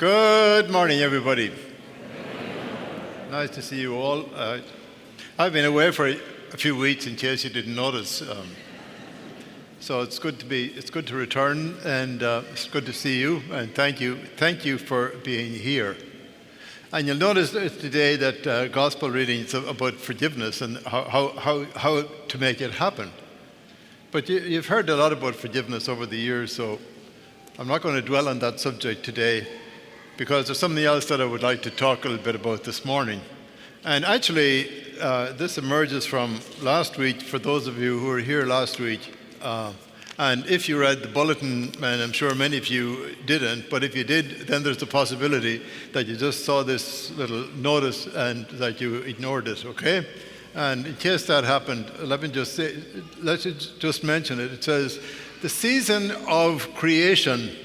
Good morning, everybody. Nice to see you all. I've been away for a few weeks, in case you didn't notice. So it's good to return, and it's good to see you. And thank you for being here. And you'll notice today that gospel reading is about forgiveness and how to make it happen. But you've heard a lot about forgiveness over the years, so I'm not going to dwell on that subject today, because there's something else that I would like to talk a little bit about this morning. And actually, this emerges from last week, for those of you who were here last week. And if you read the bulletin, and I'm sure many of you didn't, but if you did, then there's the possibility that you just saw this little notice and that you ignored it, okay? And in case that happened, let's just mention it. It says, the season of creation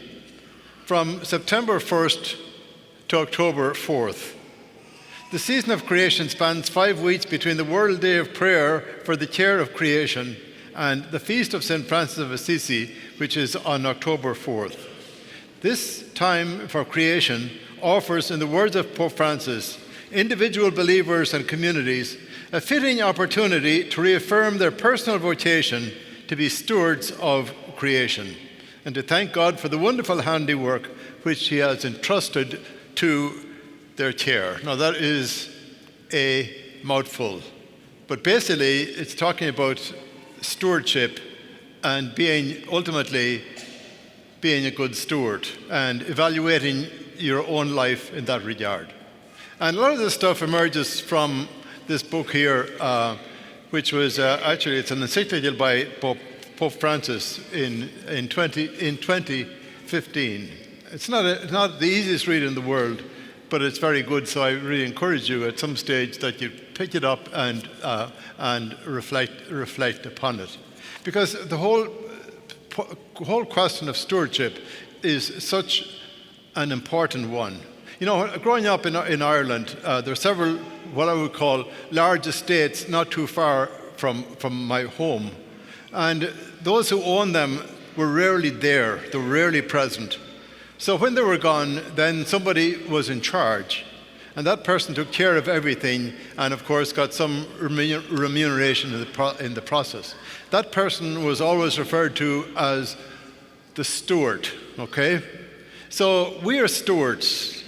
from September 1st to October 4th. The season of creation spans 5 weeks between the World Day of Prayer for the Care of Creation and the Feast of St. Francis of Assisi, which is on October 4th. This time for creation offers, in the words of Pope Francis, individual believers and communities a fitting opportunity to reaffirm their personal vocation to be stewards of creation and to thank God for the wonderful handiwork which He has entrusted to their care. Now that is a mouthful, but basically it's talking about stewardship and ultimately being a good steward and evaluating your own life in that regard. And a lot of this stuff emerges from this book here, which was actually, it's an encyclical by Pope Francis in 2015. It's not the easiest read in the world, but it's very good. So I really encourage you at some stage that you pick it up and reflect upon it, because the whole question of stewardship is such an important one. You know, growing up in Ireland, there are several what I would call large estates not too far from my home, and those who owned them were rarely there. They were rarely present. So when they were gone, then somebody was in charge, and that person took care of everything and, of course, got some remuneration in the process. That person was always referred to as the steward, okay? So we are stewards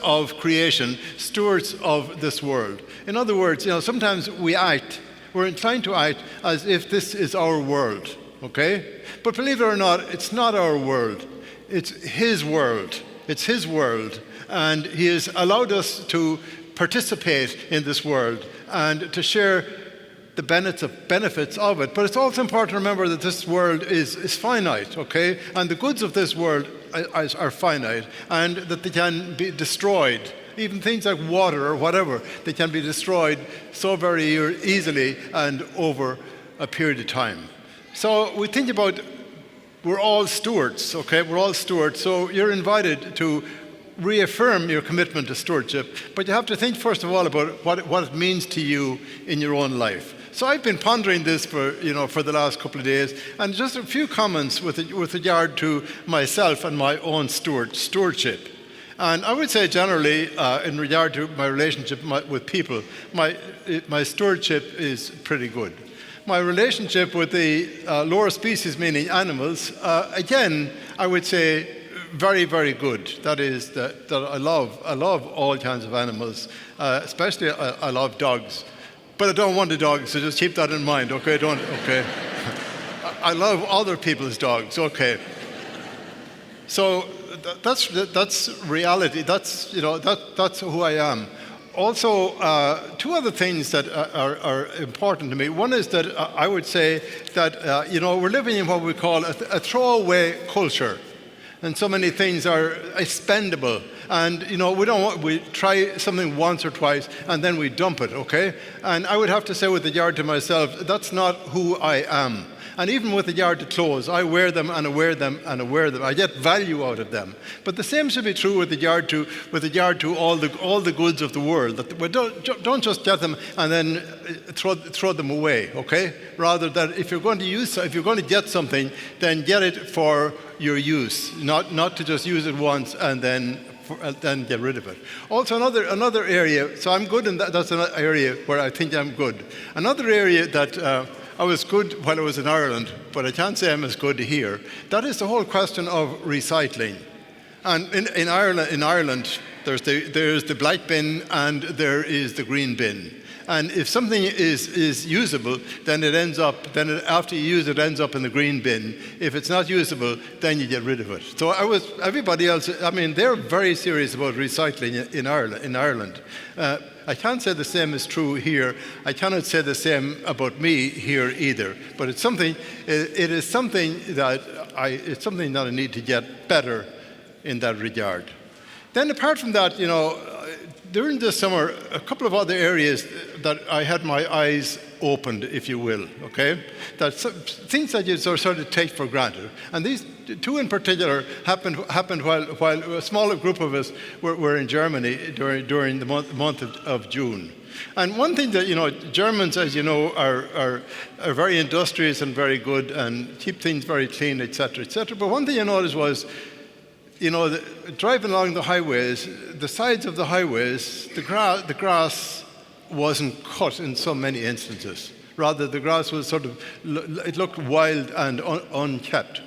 of creation, stewards of this world. In other words, sometimes we're inclined to act as if this is our world, okay? But believe it or not, it's not our world. It's His world. It's His world. And He has allowed us to participate in this world and to share the benefits of it. But it's also important to remember that this world is finite, okay? And the goods of this world are finite, and that they can be destroyed. Even things like water or whatever, they can be destroyed so very easily and over a period of time. So we think about, we're all stewards, okay? We're all stewards. So you're invited to reaffirm your commitment to stewardship, but you have to think first of all about what it means to you in your own life. So I've been pondering this for the last couple of days, and just a few comments with regard to myself and my own stewardship. And I would say generally, in regard to my relationship with people, my stewardship is pretty good. My relationship with the lower species, meaning animals, again, I would say very, very good. That is, that I love all kinds of animals, especially I love dogs. But I don't want a dog, so just keep that in mind, okay? Okay. I love other people's dogs, okay. So that's reality. That's who I am. Also, two other things that are important to me. One is that I would say that we're living in what we call a throwaway culture, and so many things are expendable. And we try something once or twice and then we dump it, okay? And I would have to say with regard to myself, that's not who I am. And even with the yard of clothes, I wear them and I wear them and I wear them. I get value out of them. But the same should be true with regard to all the goods of the world. That we don't just get them and then throw them away. Okay? Rather that if you're going to get something, then get it for your use, not to just use it once and then get rid of it. Also, another area. So I'm good in that. That's an area where I think I'm good. Another area that I was good while I was in Ireland, but I can't say I'm as good here. That is the whole question of recycling. And in Ireland, there's the black bin and there is the green bin. And if something is usable, then after you use it, ends up in the green bin. If it's not usable, then you get rid of it. So everybody else, they're very serious about recycling in Ireland. I can't say the same is true here. I cannot say the same about me here either. But it's something that I need to get better in that regard. Then apart from that, during this summer, a couple of other areas that I had my eyes opened, if you will, okay? Things that you sort of take for granted. And these two in particular happened while a smaller group of us were in Germany during the month of June. And one thing that, Germans, as you know, are very industrious and very good and keep things very clean, etc., etc. But one thing I noticed was, driving along the highways, the sides of the highways, the grass wasn't cut in so many instances. Rather, the grass was it looked wild and unkept.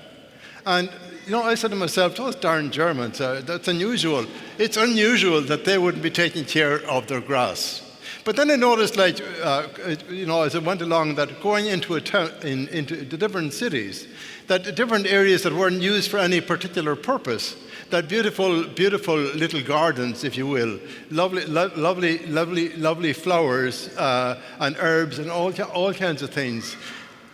And, I said to myself, those darn Germans, that's unusual. It's unusual that they wouldn't be taking care of their grass. But then I noticed, as I went along, that going into into the different cities, that different areas that weren't used for any particular purpose, that beautiful, beautiful little gardens, if you will, lovely flowers and herbs and all kinds of things.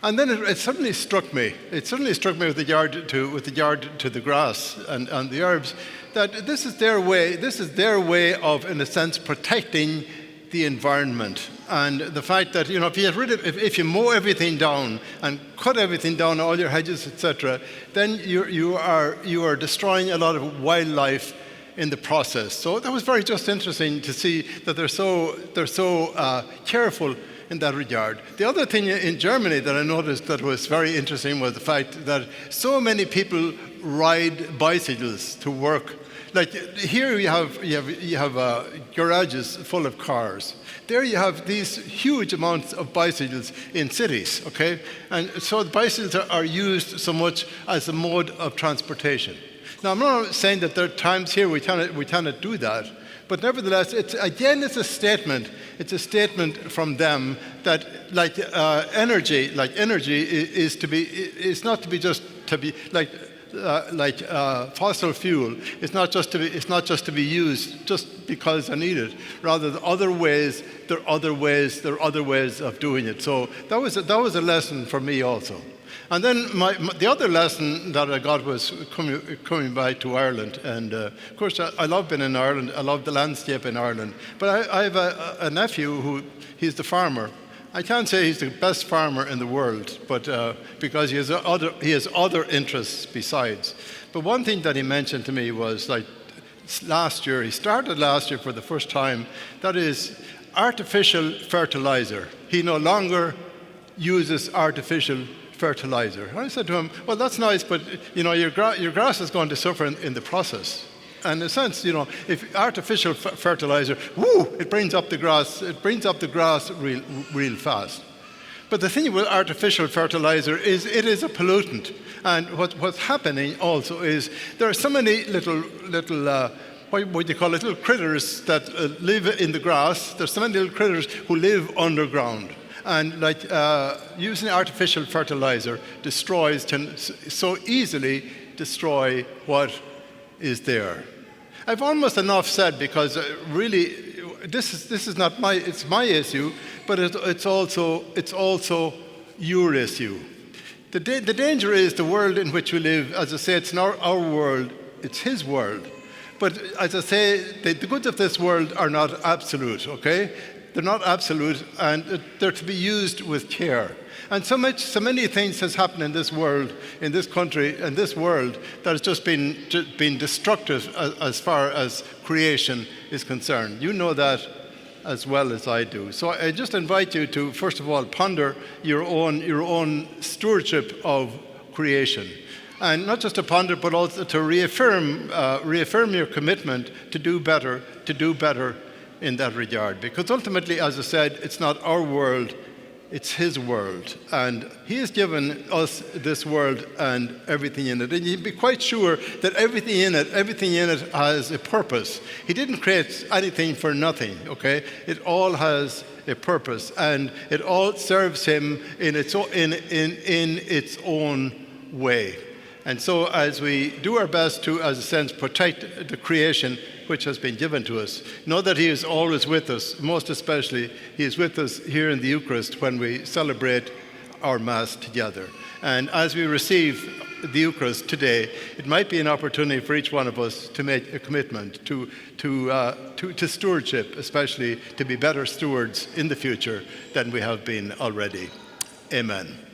And then it suddenly struck me. It suddenly struck me with regard to the grass and the herbs, that this is their way. This is their way of, in a sense, protecting the environment. And the fact that, if you mow everything down and cut everything down, all your hedges, etc., then you are destroying a lot of wildlife in the process. So that was very just interesting to see that they're so careful in that regard. The other thing in Germany that I noticed that was very interesting was the fact that so many people ride bicycles to work. Like here you have garages full of cars. There you have these huge amounts of bicycles in cities, okay? And so the bicycles are used so much as a mode of transportation. Now I'm not saying that there are times here we cannot do that, but nevertheless, it's a statement. It's a statement from them that energy is not to be just to be like fossil fuel. It's not just to be used just because I need it. Rather, there are other ways of doing it. So that was a lesson for me also. And then the other lesson that I got was coming back to Ireland. And of course, I love being in Ireland. I love the landscape in Ireland. But I have a nephew he's the farmer. I can't say he's the best farmer in the world, but because he has other interests besides. But one thing that he mentioned to me was he started last year for the first time, that is artificial fertilizer. He no longer uses artificial fertilizer. And I said to him, well, that's nice, but your grass is going to suffer in the process. And in a sense, if artificial fertilizer, it brings up the grass real fast. But the thing with artificial fertilizer is it is a pollutant. And what's happening also is there are so many little what you call little critters that live in the grass. There's so many little critters who live underground. And using artificial fertilizer can so easily destroy what is there. I've almost enough said, because really this is not my issue, but it's also your issue. The danger is the world in which we live. As I say, it's not our world, it's his world. But as I say, the goods of this world are not absolute, okay? they're not absolute, and they're to be used with care. And so many things has happened in this world, in this country, and this world that has just been destructive as far as creation is concerned. You know that as well as I do. So I just invite you to, first of all, ponder your own stewardship of creation. And not just to ponder, but also to reaffirm your commitment to do better in that regard. Because ultimately, as I said, it's not our world, it's His world. And He has given us this world and everything in it. And you'd be quite sure that everything in it has a purpose. He didn't create anything for nothing, okay? It all has a purpose, and it all serves Him in its own way. And so as we do our best to, as a sense, protect the creation which has been given to us, know that He is always with us. Most especially, He is with us here in the Eucharist when we celebrate our Mass together. And as we receive the Eucharist today, it might be an opportunity for each one of us to make a commitment to stewardship, especially to be better stewards in the future than we have been already. Amen.